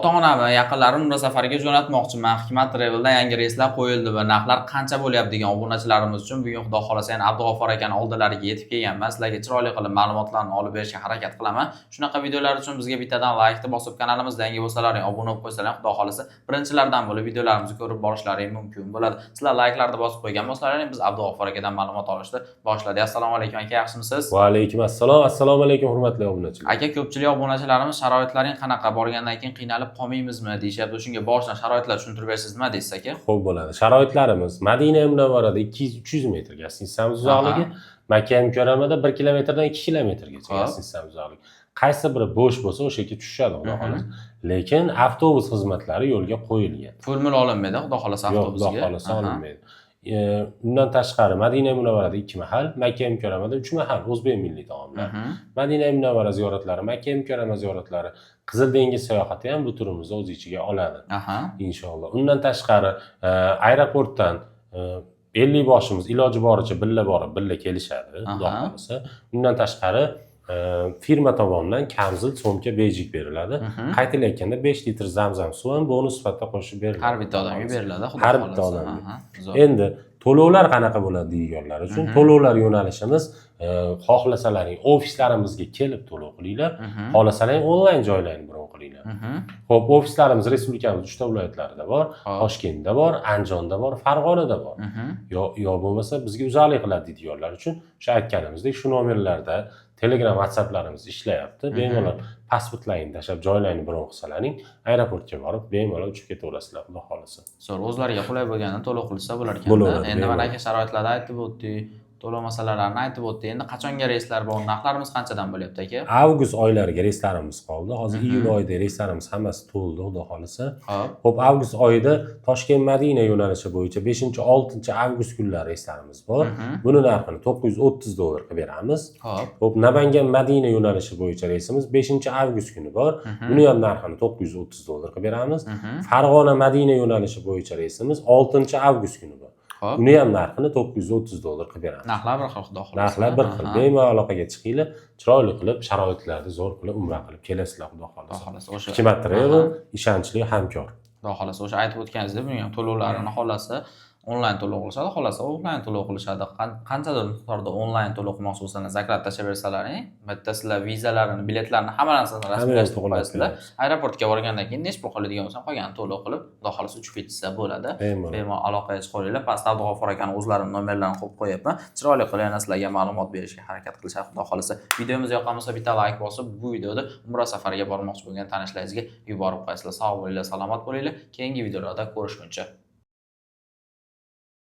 Ota-onamni, yaqinlarim Umra safariga jo'natmoqchiman. Hikmat Travel'dan yangi reyslar qo'yildi va narxlar qancha bo'lyapti degan obunachilarimiz uchun bugun Xudo xolasa yana Abdug'ofur akani oldilariga yetib kelganman. Sizlarga chiroyli qilib ma'lumotlarni olib berishga harakat qilaman. Shunaqa videolar uchun bizga bittadan like bosib, kanalimizga yangi bo'lsalaring obuna bo'lib qo'ysalar, Xudo xolasa birinchilardan bo'lib videolarimizni ko'rib borishlaring mumkin bo'ladi. Sizlar like'larni bosib qo'ygan bo'lsalaring, biz Abdug'ofur akadan ma'lumot olishni boshladik. Assalomu alaykum aka, yaxshimisiz? Va alaykum assalom. Assalomu alaykum hurmatli obunachilar. Aka, ko'pchilik obunachilarimiz sharoitlaring qanaqa, borgandan keyin qiynalib qolmaymizmi deyishyapti. Shunga boshdan sharoitlar tushuntirib bersizmi deysiz aka? Xo'p bo'ladi. Sharoitlarimiz Madina Munavvarada 200-300 metr gastitsamiz uzoqligi, Makka Mukarramada 1 kilometrdan 2 kilometrgacha gastitsamiz uzoqligi. Qaysi biri bo'sh bo'lsa, o'sha yerga tushadi, xudo xolasa. Lekin avtobus xizmatlari yo'lga qo'yilgan. Formula olinmaydi, xudo xolasa avtobusga. Yo'q, xudo xolasa olinmaydi. Undan tashqari Madina Munavvarada 2 mahal, Makka Mukarramada 3 mahal o'zbek milliy taomlar. Madina Munavvara ziyoratlari, Makka Mukarrama ziyoratlari, Qizil dengiz sayohati ham bu turimizni o'z ichiga oladi. Inshaalloh. Undan tashqari aeroportdan 50 boshimiz iloji boricha billa borib, billa kelishadi, xudo xolasa. Undan tashqari firma tomonidan kamzil so'mka bejik beriladi. Qaytilayotganda 5 litr zamzam suv ham bonus sifatida qo'shib beriladi. Har bitta odamga beriladi, xudo xolasa. Har bitta odamga. Endi to'lovlar qanaqa bo'ladi deyganlar uchun to'lovlar yo'nalishimiz xohlasalaring ofislarimizga kelib to'lov qilinglar, xohlasalaring onlayn joylarni bron qilinglar. Xo'p, ofislarimiz respublikamiz 3 ta viloyatlarida bor, Toshkentda bor, Andijonda bor, Farg'onada bor. Yo bo'lmasa bizga uzoqlik qiladi deydiganlar uchun o'sha aytganimizdek shu nomerlarda Telegram, WhatsApplarimiz ishlayapti. Bemalol pasportlaringni tashlab, joylarni bron qilsalaring, aeroportga borib bemalol uchib ketaverasizlar, xudo xolasa. Zo'r, o'zlariga qulay bo'lganini to'lov qilsa bo'lar ekan. Endi mana aka sharoitlarni aytib o'tdik. To'lov masalalarini aytib o'tdik. Endi qachonga reyslar bor? Narxlarimiz qanchadan bo'lyapti aka? Avgust oylariga reyslarimiz qoldi. Hozir iyul oyida reyslarimiz hammasi to'ldi, xudo xolasa. Xo'p, avgust oyida Toshkent Madina yo'nalishi bo'yicha 5-6 avgust kunlari reyslarimiz bor. Buni narxini $930 qilib beramiz. Xo'p, Namangan Madina yo'nalishi bo'yicha reysimiz 5-avgust kuni bor. Buni ham narxini $930 qilib beramiz. Farg'ona Madina yo'nalishi bo'yicha reysimiz 6-avgust kuni bor. Uni ham narxini $930 qilib beramiz. Narxlar bir xil, xudo xolasa. Narxlar bir xil. Bemalol aloqaga chiqinglar, chiroyli qilib, sharoitlarni zo'r qilib umra qilib kelasizlar, xudo xolasa. Hikmat Travel ishonchli hamkor. Xudo xolasa, o'sha aytib o'tganingizdek, buning ham to'lovlarini xolasa onlayn to'lov qilishadi, xolasa offlayn to'lov qilishadi. Qanchadir miqdorda onlayn to'lov qilmoqchi bo'lsangiz, zakat tashlab bersalaring, bitta sizlar vizalarini, biletlarni hamma narsani rasmiylashtirib qo'yasizlar. Aeroportga borgandan keyin necha pul qoladigan bo'lsa, qolganini to'lov qilib, xudo xolasa uchib ketsa bo'ladi. Bemalol aloqaga chiqaveringlar. Pastda Abdug'ofur akani o'zlarining nomerlarini qo'yib qo'yapman. Chiroyli qilib yana sizlarga ma'lumot berishga harakat qilishadi, xudo xolasa. Videomiz yoqqan bo'lsa, bitta like bosib, bu videoda Umra safariga bormoqchi bo'lgan tanishlaringizga yuborib qo'yasizlar. Sog' bo'linglar, salomat bo'linglar. Keyingi videolarda ko'rishguncha